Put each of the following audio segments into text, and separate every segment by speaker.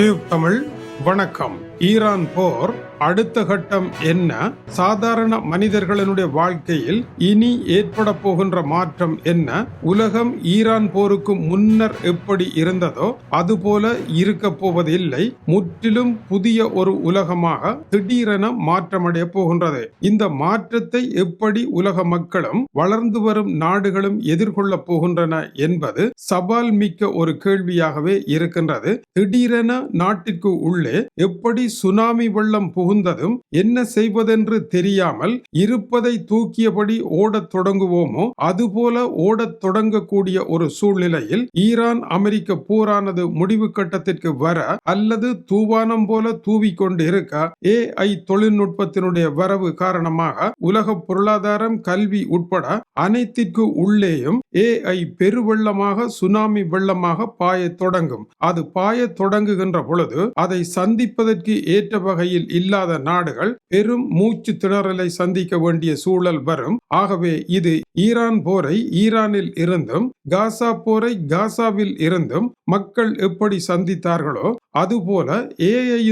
Speaker 1: Tube Tamil வணக்கம். Iran போர் அடுத்த கட்டம் என்ன? சாதாரண மனிதர்களுடைய வாழ்க்கையில் இனி ஏற்பட போகின்ற மாற்றம் என்ன? உலகம் ஈரான் போருக்கு முன்னர் எப்படி இருந்ததோ அதுபோல இருக்க போவதில்லை. முற்றிலும் புதிய ஒரு உலகமாக திடீரென மாற்றமடைய போகின்றது. இந்த மாற்றத்தை எப்படி உலக மக்களும் வளர்ந்து வரும் நாடுகளும் எதிர்கொள்ள போகின்றன என்பது சவால் மிக்க ஒரு கேள்வியாகவே இருக்கின்றது. திடீரென நாட்டிற்கு உள்ளே எப்படி சுனாமி வெள்ளம் புகுந்ததும் என்ன செய்வதென்று தெரியாமல் இருப்பதை தூக்கியபடி ஓடத் தொடங்குவோமோ அதுபோல ஓடத் தொடங்கக்கூடிய ஒரு சூழ்நிலையில் ஈரான் அமெரிக்க போரானது முடிவு கட்டத்திற்கு வர அல்லது தூவானம் போல தூவிக்கொண்டு இருக்க AI தொழில்நுட்பத்தினுடைய வரவு காரணமாக உலக பொருளாதாரம், கல்வி உட்பட அனைத்திற்கு உள்ளேயும் AI பெருவெள்ளமாக சுனாமி வெள்ளமாக பாய தொடங்கும். அது பாய தொடங்குகின்ற பொழுது அதை சந்திப்பதற்கு ஏற்ற வகையில் இல்லாத நாடுகள் பெரும் மூச்சு திணறலை சந்திக்க வேண்டிய சூழல் வரும். ஆகவே இது ஈரான் போரை ஈரானில் இருந்தும் காசா போரை காசாவில் இருந்தும் மக்கள் எப்படி சந்தித்தார்களோ அதுபோல AI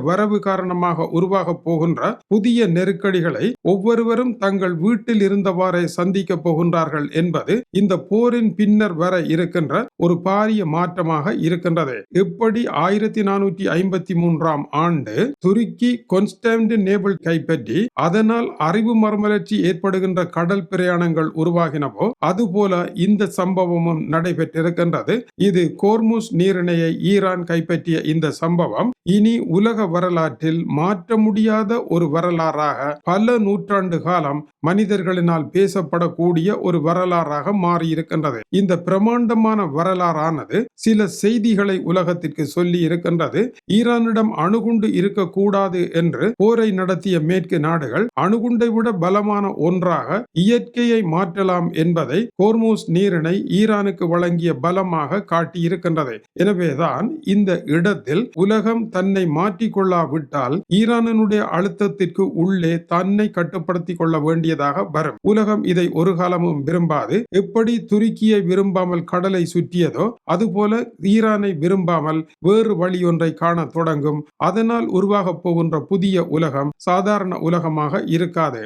Speaker 1: வரவு காரணமாக உருவாக போகின்ற புதிய நெருக்கடிகளை ஒவ்வொருவரும் தங்கள் வீட்டில் இருந்தவாறே சந்திக்க போகின்றார்கள் என்பது இந்த போரின் பின்னர் வர இருக்கின்ற ஒரு பாரிய மாற்றமாக இருக்கின்றது. எப்படி 1453 ஆண்டு துருக்கி கான்ஸ்டான்டினோப்பிள் கைப்பற்றி அதனால் அறிவு மறுமலர்ச்சி ஏற்படுகின்ற கடல் பிரயாணங்கள் உருவாகினவோ அதுபோல இந்த சம்பவமும் நடைபெற்றிருக்கின்றது. இது கோர்முஸ் நீரிணையை ஈரான் கைப்பற்றிய இந்த சம்பவம் இனி உலக வரலாற்றில் மாற்ற முடியாத ஒரு வரலாறாக பல நூற்றாண்டு காலம் மனிதர்களினால் பேசப்படக்கூடிய ஒரு வரலாறாக மாறியிருக்கின்றது. இந்த பிரமாண்டமான வரலாறானது சில செய்திகளை உலகத்திற்கு சொல்லி இருக்கின்றது. ஈரானிடம் அணுகுண்டு இருக்கக்கூடாது என்று போரை நடத்திய மேற்கு நாடுகள் அணுகுண்டை விட பலமான ஒன்றாக இயற்கையை மாற்றலாம் என்பதை ஹோர்முஸ் நீரிணை ஈரானுக்கு வழங்கிய பலமாக காட்டியிருக்கின்றது. எனவேதான் இந்த இடத்தில் உலகம் தன்னை மாற்றிக்கொள்ளாவிட்டால் ஈரானுடைய அழுத்தத்திற்கு உள்ளே தன்னை கட்டுப்படுத்திக் கொள்ள வேண்டியதாக வரும். உலகம் இதை ஒரு காலமும் விரும்பாது. எப்படி துருக்கியை விரும்பாமல் கடலை சுற்றியதோ அதுபோல ஈரானை விரும்பாமல் வேறு வழி ஒன்றை காண தொடங்கும். அதனால் உருவாக போகின்ற புதிய உலகம் சாதாரண உலகமாக இருக்காது.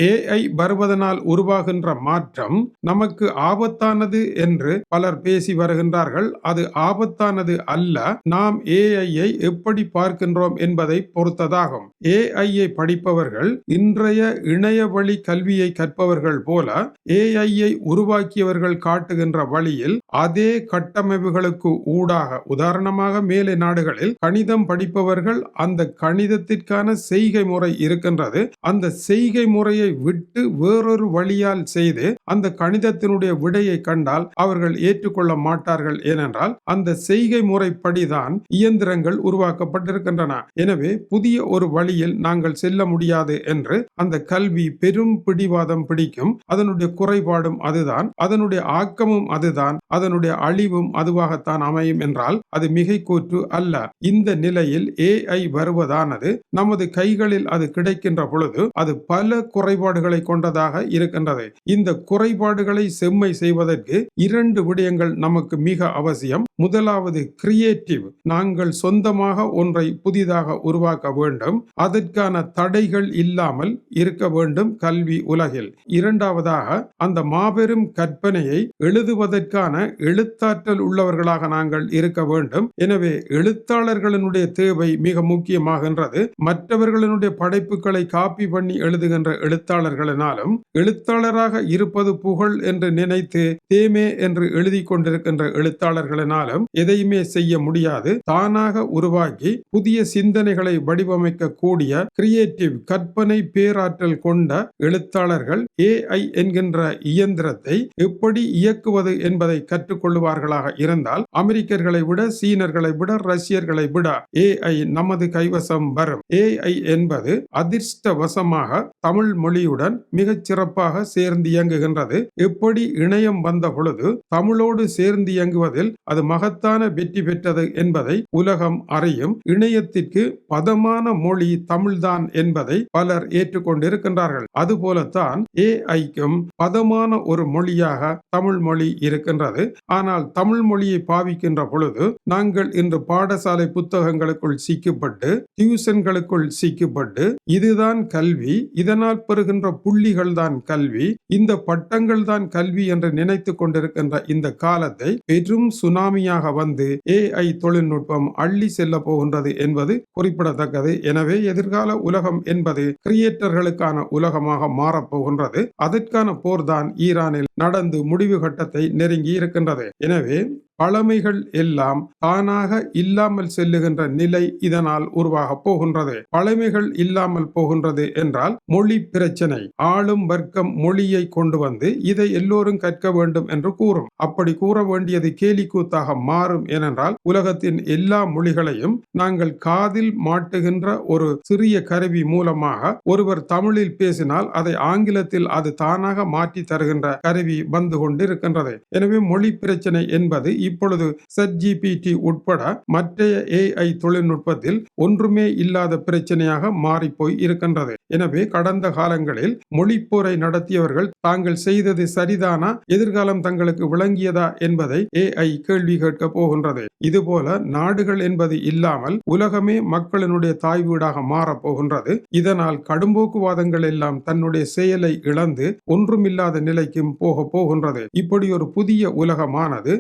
Speaker 1: AI வருவதனால் உருவாகின்ற மாற்றம் நமக்கு ஆபத்தானது என்று பலர் பேசி வருகின்றார்கள். அது ஆபத்தானது அல்ல. நாம் AI எப்படி பார்க்கின்றோம் என்பதை பொறுத்ததாகும். AI படிப்பவர்கள் இன்றைய இணைய வழி கல்வியை கற்பவர்கள் போல AI உருவாக்கியவர்கள் காட்டுகின்ற வழியில் அதே கட்டமைப்புகளுக்கு ஊடாக, உதாரணமாக மேலை நாடுகளில் கணிதம் படிப்பவர்கள் அந்த கணிதத்திற்கான செய்கை முறை இருக்கின்றது. அந்த செய்கை முறையை விட்டு வேறொரு வழியால் செய்து அந்த கணிதத்தினுடைய விடையை கண்டால் அவர்கள் ஏற்றுக்கொள்ள மாட்டார்கள். ஏனென்றால் அந்த செய்கை முறைப்படிதான் இயந்திரங்கள் உருவாக்கப்பட்டிருக்கின்றன. எனவே புதிய ஒரு வழியில் நாங்கள் செல்ல முடியாது என்று அந்த கல்வி பெரும் பிடிவாதம் பிடிக்கும். அதனுடைய குறைபாடும் அதுதான், அதனுடைய ஆக்கமும் அதுதான், அதனுடைய அழிவும் அதுவாகத்தான் அமையும் என்றால் அது மிகை கூற்று அல்ல. இந்த நிலையில் AI வருவதானது நமது கைகளில் அது கிடைக்கின்ற பொழுது அது பல குறைபாடுகளை கொண்டதாக இருக்கின்றது. இந்த குறைபாடுகளை செம்மை செய்வதற்கு 2 விடயங்கள் நமக்கு மிக அவசியம். முதலாவது கிரியேட்டிவ். நாங்கள் சொந்தமாக ஒன்றை புதிதாக உருவாக்க வேண்டும். அதற்கான தடைகள் இல்லாமல் இருக்க வேண்டும் கல்வி உலகில். இரண்டாவதாக அந்த மாபெரும் கற்பனையை எழுதுவதற்கான எழுத்தாற்றல் உள்ளவர்களாக நாங்கள் இருக்க வேண்டும். எனவே எழுத்தாளர்களுடைய தேவை மிக முக்கியமாகின்றது. மற்றவர்களுடைய படைப்புகளை காப்பி பண்ணி எழுதுகின்ற எழுத்தாளர்களினாலும் எழுத்தாளராக இருப்பது புகழ் என்று நினைத்து தேமே என்று எழுதி கொண்டிருக்கின்ற எழுத்தாளர்களினாலும் எதையுமே செய்ய முடியாது. தானாக உருவாக்கி புதிய சிந்தனைகளை வடிவமைக்க கூடிய கிரியேட்டிவ் கற்பனை பேராற்றல் கொண்ட எழுத்தாளர்கள் AI என்கின்ற இயந்திரத்தை எப்படி இயக்குவது என்பதை கற்றுக்கொள்வார்களாக இருந்தால் அமெரிக்கர்களை விட, சீனர்களை விட, ரஷ்யர்களை விட AI நமது கைவசம் வரும். AI என்பது அதிர்ஷ்டவசமாக தமிழ் மொழி மொழியுடன் மிகச் சிறப்பாக சேர்ந்து இயங்குகின்றது. எப்படி இணையம் வந்த பொழுது தமிழோடு சேர்ந்து இயங்குவதில் அது மகத்தான வெற்றி பெற்றது என்பதை உலகம் அறியும். இணையத்திற்கு பதமான மொழி தமிழ்தான் என்பதை பலர் ஏற்றுக்கொண்டிருக்கின்றார்கள். அதுபோலத்தான் AI-க்கும் பதமான ஒரு மொழியாக தமிழ் மொழி இருக்கின்றது. ஆனால் தமிழ் மொழியை பாவிக்கின்ற பொழுது நாங்கள் இன்று பாடசாலை புத்தகங்களுக்குள் சிக்கப்பட்டு, டியூஷன்களுக்குள் சிக்கப்பட்டு, இதுதான் கல்வி, இதனால் பெறுகின்ற புள்ளிகள் தான் கல்வி, இந்த பட்டங்கள் தான் கல்வி என்று நினைத்துக் கொண்டிருக்கின்ற இந்த காலத்தை பெரும் சுனாமியாக வந்து AI தொழில்நுட்பம் அள்ளி செல்ல போகின்றது என்பது குறிப்பிடத்தக்கது. எனவே எதிர்கால உலகம் என்பது கிரியேட்டர்களுக்கான உலகமாக மாறப்போகின்றது. அதற்கான போர்தான் ஈரானில் நடந்து முடிவு கட்டத்தை நெருங்கி இருக்கின்றது. எனவே பழமைகள் எல்லாம் தானாக இல்லாமல் செல்லுகின்ற நிலை இதனால் உருவாக போகின்றது. பழமைகள் இல்லாமல் போகின்றது என்றால் மொழி பிரச்சனை. ஆளும் வர்க்கம் மொழியை கொண்டு வந்து இதை எல்லோரும் கற்க வேண்டும் என்று கூறும். அப்படி கூற வேண்டியது கேலிக்கூத்தாக மாறும். ஏனென்றால் உலகத்தின் எல்லா மொழிகளையும் நாங்கள் காதில் மாட்டுகின்ற ஒரு சிறிய கருவி மூலமாக ஒருவர் தமிழில் பேசினால் அதை ஆங்கிலத்தில் அது தானாக மாற்றி தருகின்ற கருவி வந்து கொண்டிருக்கின்றது. எனவே மொழி பிரச்சனை என்பது இப்பொழுது ChatGPT உட்பட மற்ற AI தொழில்நுட்பத்தில் ஒன்றுமே இல்லாத பிரச்சனையாக மாறிப்போய் இருக்கின்றது. எனவே கடந்த காலங்களில் மொழிப்போரை நடத்தியவர்கள் தாங்கள் செய்தது சரிதானா, எதிர்காலம் தங்களுக்கு விளங்கியதா என்பதை AI கேள்வி கேட்க போகின்றது. இதுபோல நாடுகள் என்பது இல்லாமல் உலகமே மக்களினுடைய தாய் வீடாக மாறப்போகின்றது. இதனால் கடும்போக்குவாதங்கள் எல்லாம் தன்னுடைய செயலை இழந்து ஒன்றுமில்லாத நிலைக்கும் போக போகின்றது. இப்படி ஒரு புதிய உலகமானது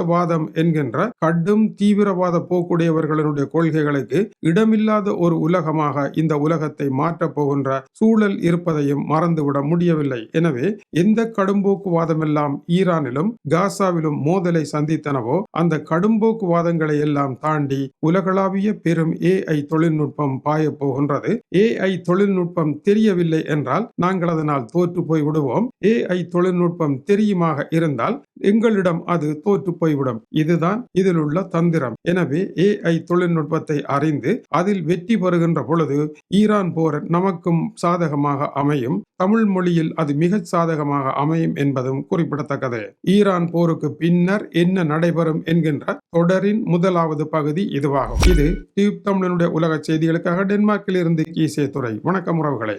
Speaker 1: வாதம் என்கின்ற கடும் தீவிரவாத போக்குடையவர்களுடைய கொள்கைகளுக்கு இடமில்லாத ஒரு உலகமாக இந்த உலகத்தை மாற்றப் போகின்ற சூழல் இருப்பதையும் மறந்துவிட முடியவில்லை. எனவே எந்த கடும்போக்குவாதம் எல்லாம் ஈரானிலும் காசாவிலும் மோதலை சந்தித்தனவோ அந்த கடும்போக்குவாதங்களை எல்லாம் தாண்டி உலகளாவிய பெரும் AI தொழில்நுட்பம் பாய போகின்றது. AI தொழில்நுட்பம் தெரியவில்லை என்றால் நாங்கள் அதனால் தோற்று போய் விடுவோம். AI தொழில்நுட்பம் தெரியுமாக இருந்தால் எங்களிடம் அது தோற்று போய்விடும். இதுதான் இதில் உள்ள தந்திரம். எனவே AI தொழில்நுட்பத்தை அறிந்து அதில் வெற்றி பெறுகின்ற பொழுது ஈரான் போர் நமக்கும் சாதகமாக அமையும். தமிழ் மொழியில் அது மிக சாதகமாக அமையும் என்பதும் குறிப்பிடத்தக்கது. ஈரான் போருக்கு பின்னர் என்ன நடைபெறும் என்கின்ற தொடரின் முதலாவது பகுதி இதுவாகும். இது டியூப் தமிழனுடைய உலக செய்திகளுக்காக டென்மார்க்கில் இருந்து கீசே துறை. வணக்கம் உறவுகளே.